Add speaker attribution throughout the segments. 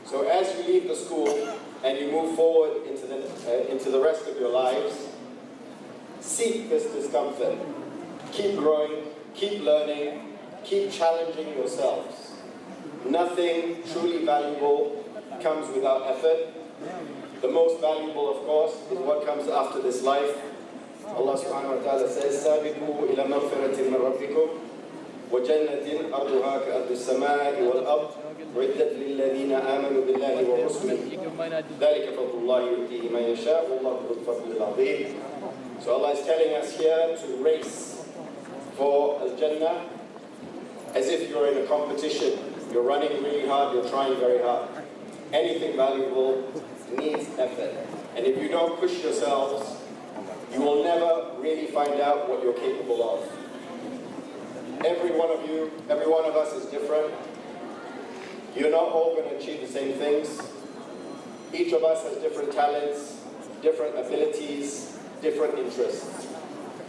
Speaker 1: So as you leave the school and you move forward into the rest of your lives, seek this discomfort. Keep growing, keep learning, keep challenging yourselves. Nothing truly valuable comes without effort. The most valuable, of course, is what comes after this life. Allah subhanahu wa ta'ala says, سَابِقُوا إِلَى مَغْفِرَةٍ مِّن رَبِّكُمْ وَجَنَّةٍ أَرْضُهَا كَأَرْضِ السَّمَاءِ وَالْأَرْضِ أُعِدَّتْ لِلَّذِينَ آمَنُوا بِاللَّهِ وَرُسُلِهِ ذَلِكَ فَضْلُ اللَّهِ يُؤْتِيهِ مَن يَشَاءُ وَاللَّهُ ذُو الْفَضْلِ الْعَظِيمِ. So Allah is telling us here to race for Al-Jannah as if you're in a competition. You're running really hard, you're trying very hard. Anything valuable needs effort. And if you don't push yourselves, you will never really find out what you're capable of. Every one of you, every one of us is different. You're not all going to achieve the same things. Each of us has different talents, different abilities, different interests.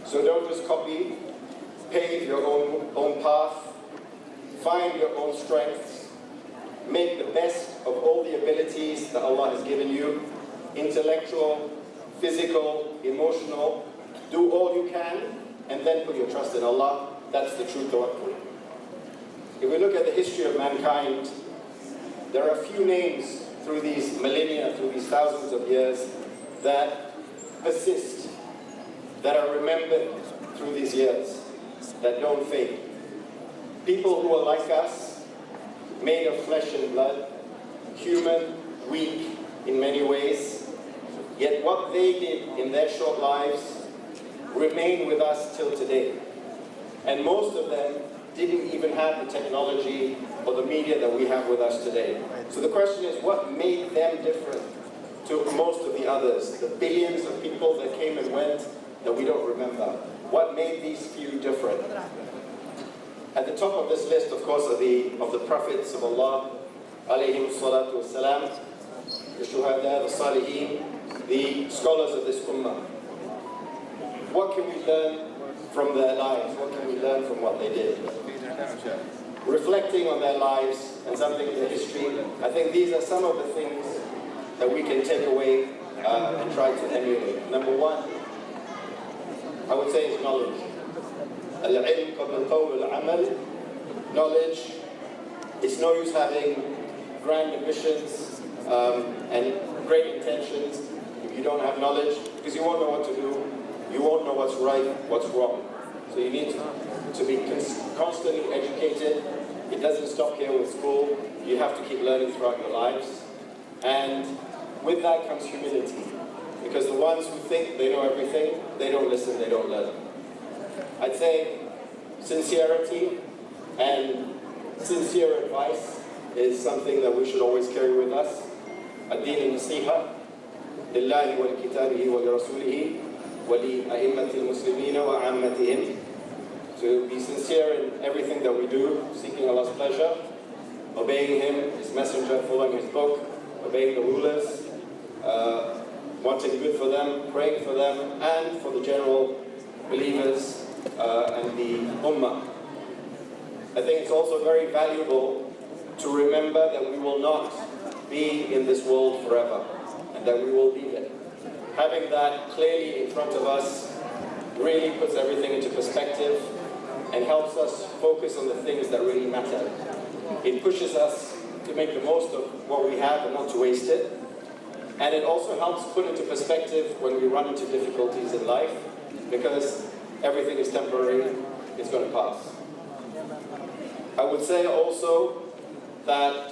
Speaker 1: So don't just copy, pave your own path, find your own strengths, make the best of all the abilities that Allah has given you, intellectual, physical, emotional. Do all you can, and then put your trust in Allah. That's the true tawakkul. If we look at the history of mankind, there are a few names through these millennia, through these thousands of years, that persist, that are remembered through these years, that don't fade. People who are like us, made of flesh and blood, human, weak in many ways, yet what they did in their short lives remain with us till today. And most of them didn't even have the technology or the media that we have with us today. So the question is, what made them different to most of the others? The billions of people that came and went that we don't remember. What made these few different? At the top of this list, of course, are the prophets of Allah, alayhim salatu wassalam, the shuhada, the salihin, the scholars of this ummah. What can we learn from their lives? What can we learn from what they did? Reflecting on their lives and something in their history, I think these are some of the things that we can take away and try to emulate. Number one, I would say is knowledge. Al-ilm qabla al-qawl al-amal. Knowledge. It's no use having grand ambitions and great intentions if you don't have knowledge, because you won't know what to do, you won't know what's right, what's wrong. So you need to be constantly educated. It doesn't stop here with school. You have to keep learning throughout your lives. And with that comes humility. Because the ones who think they know everything, they don't listen, they don't learn. I'd say sincerity and sincere advice is something that we should always carry with us. الدين النصيحة لله ولكتابه ولرسوله ولأئمة المسلمين وعامتهم. To be sincere in everything that we do, seeking Allah's pleasure, obeying Him, His messenger, following His book, obeying the rulers, wanting good for them, praying for them, and for the general believers and the ummah. I think it's also very valuable to remember that we will not be in this world forever, and that we will be there. Having that clearly in front of us really puts everything into perspective and helps us focus on the things that really matter. It pushes us to make the most of what we have and not to waste it. And it also helps put into perspective when we run into difficulties in life, because everything is temporary, it's going to pass. I would say also that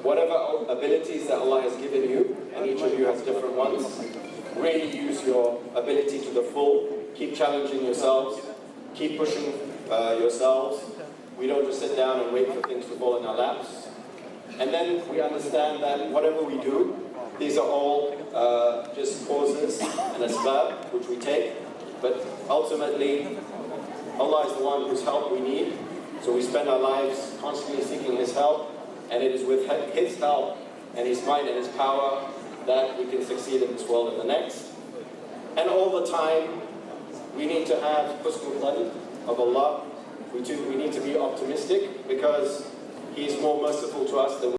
Speaker 1: whatever abilities that Allah has given you, and each of you has different ones, really use your ability to the full. Keep challenging yourselves, keep pushing yourselves. We don't just sit down and wait for things to fall in our laps. And then we understand that whatever we do, these are all just causes and asbab which we take. But ultimately, Allah is the one whose help we need. So we spend our lives constantly seeking His help. And it is with His help and His might and His power that we can succeed in this world and the next. And all the time, we need to have husnul dhann of Allah. We need to be optimistic, because He is more merciful to us than we